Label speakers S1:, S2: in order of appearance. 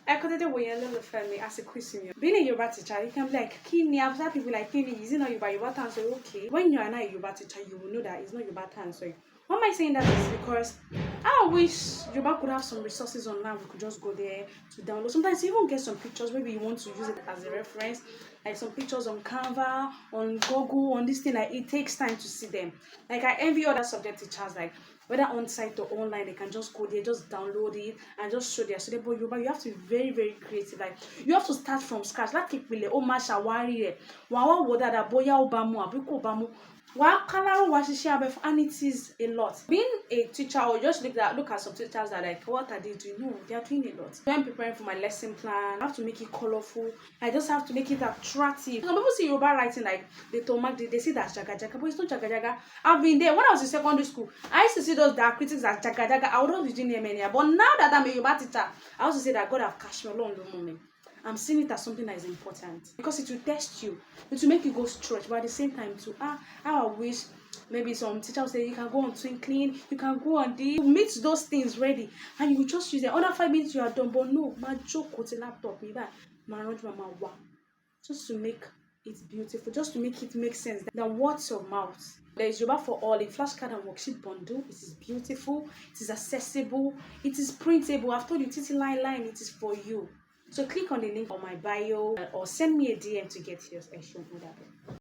S1: I consider when you're a little family as a question. Being a Yoruba teacher, you can be like, Kini, I've had people like Kini, is it not Yoruba answer? Okay. When you are not a Yoruba teacher, you will know that it's not Yoruba answer. Why am I saying that is because I wish Yoruba could have some resources online. We could just go there to download. Sometimes you even get some pictures. Maybe you want to use it as a reference, like some pictures on Canva, on Google, on this thing. Like it takes time to see them. Like I envy other subject teachers, like whether on site or online, they can just go there, just download it, and just show their student. But Yoruba, you have to be very, very creative. Like you have to start from scratch. Like people, oh ma shawari, wawa woda da boya obamu, abuko obamu. And it is a lot. Being a teacher, or just look at some teachers that like what are they doing? No, they are doing a lot. When preparing for my lesson plan, I have to make it colorful. I just have to make it attractive. Some people see Yoruba writing like they see that jaga jaga, but it's not jaga jaga. I've been there when I was in secondary school. I used to see those dark critics as jaga jaga. I wouldn't be doing them anymore. But now that I'm a Yoruba teacher, I also say that God have cashed me along the moment. I'm seeing it as something that is important because it will test you. It will make you go stretch, but at the same time too, how I wish maybe some teacher will say you can go on twinkling, you can go on this, you meet those things ready, and you will just use it. Under 5 minutes you are done. But no, my joke with a laptop, me that my wow, just to make it beautiful, just to make it make sense. The words of mouth. There is Yoruba for all, a flashcard and worksheet bundle. It is beautiful, it is accessible, it is printable. I've told you, titi line, it is for you. So click on the link on my bio or send me a DM to get yours.